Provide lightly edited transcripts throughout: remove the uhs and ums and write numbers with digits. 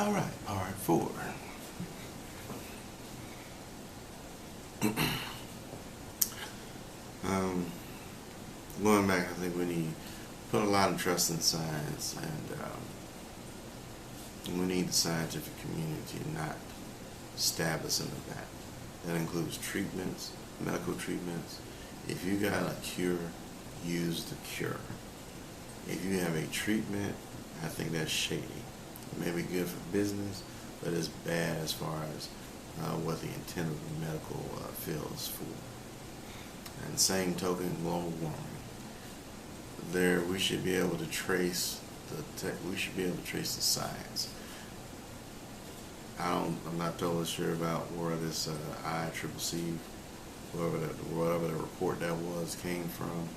All right, forward. um, Going back, I think we need to put a lot of trust in science, and we need the scientific community not stab us in the back. That includes treatments, medical treatments. If you got a cure, use the cure. If you have a treatment, I think that's shady. It may be good for business, but it's bad as far as what the intent of the medical field is for. And same token, global warming. There, we should be able to trace the science. I'm not totally sure about where this ICCC, whatever the report that was, came from,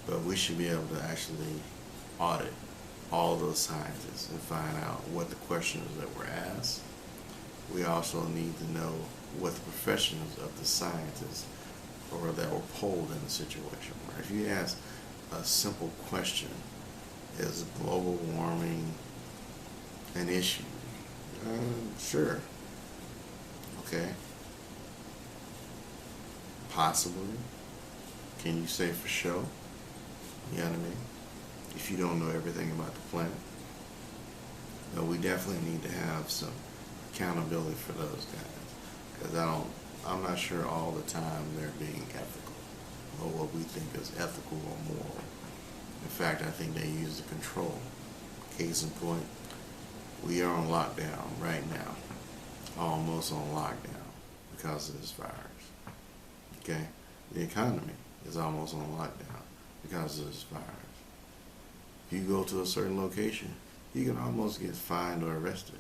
but we should be able to actually audit all those scientists and find out what the questions that were asked. We also need to know what the professions of the scientists or that were polled in the situation were. If you ask a simple question, is global warming an issue? Sure. Okay. Possibly. Can you say for sure? You know what I mean? If you don't know everything about the planet. But we definitely need to have some accountability for those guys. Because I'm not sure all the time they're being ethical, or what we think is ethical or moral. In fact, I think they use the control. Case in point, we are on lockdown right now. Almost on lockdown because of this virus. Okay? The economy is almost on lockdown because of this virus. If you go to a certain location, you can almost get fined or arrested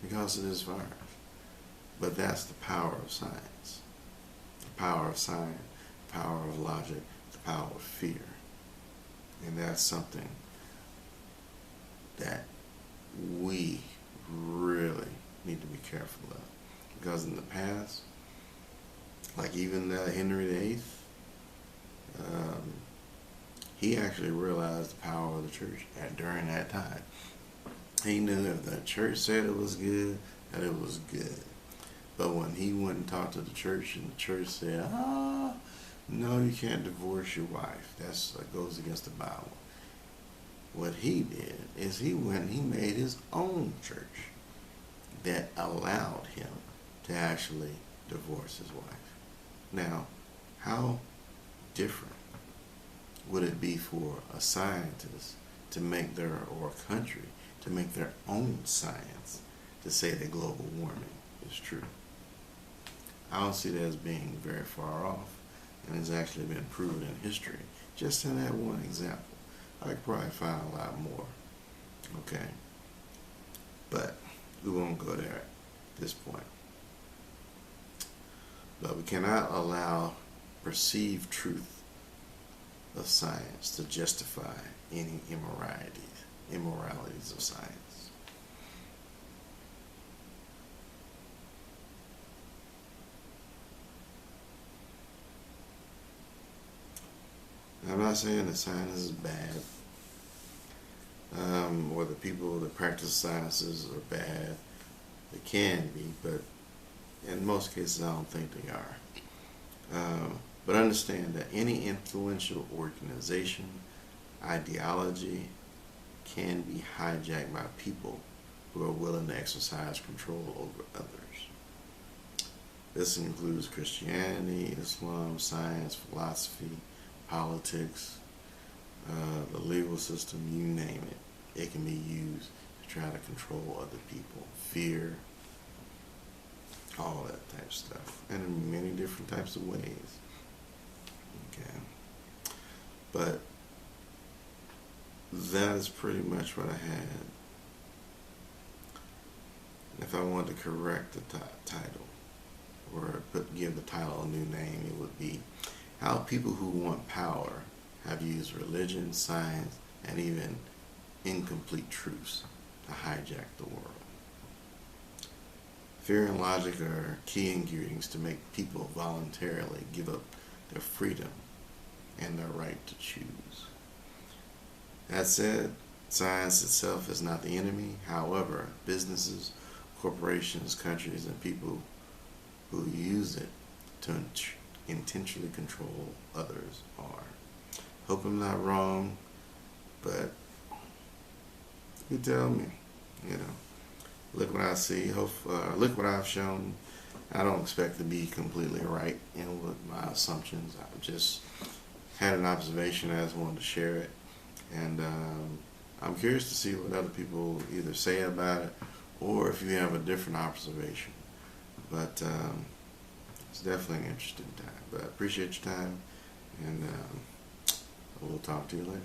because of this virus. But that's the power of science. The power of science, the power of logic, the power of fear. And that's something that we really need to be careful of. Because in the past, like even Henry VIII, he actually realized the power of the church during that time. He knew if the church said it was good, that it was good. But when he went and talked to the church, and the church said, no, you can't divorce your wife. That goes against the Bible. What he did is he went and he made his own church that allowed him to actually divorce his wife. Now, how different would it be for a scientist to make or a country to make their own science to say that global warming is true? I don't see that as being very far off, and it's actually been proven in history. Just in that one example. I could probably find a lot more. Okay? But we won't go there at this point. But we cannot allow perceived truth of science to justify any immoralities of science. I'm not saying that science is bad, or the people that practice sciences are bad. They can be, but in most cases I don't think they are. But understand that any influential organization, ideology, can be hijacked by people who are willing to exercise control over others. This includes Christianity, Islam, science, philosophy, politics, the legal system, you name it. It can be used to try to control other people. Fear, all that type of stuff. And in many different types of ways. Okay. But that is pretty much what I had. If I wanted to correct the title, or give the title a new name, it would be How People Who Want Power Have Used Religion, Science, and Even Incomplete Truths to Hijack the World. Fear and logic are key ingredients to make people voluntarily give up their freedom and their right to choose. That said, science itself is not the enemy. However, businesses corporations, countries, and people who use it to intentionally control others are. Hope I'm not wrong, but you tell me. You know, look what I see. Look what I've shown. I don't expect to be completely right with my assumptions. I just had an observation. I just wanted to share it, and I'm curious to see what other people either say about it, or if you have a different observation. But it's definitely an interesting time. But I appreciate your time, and we'll talk to you later.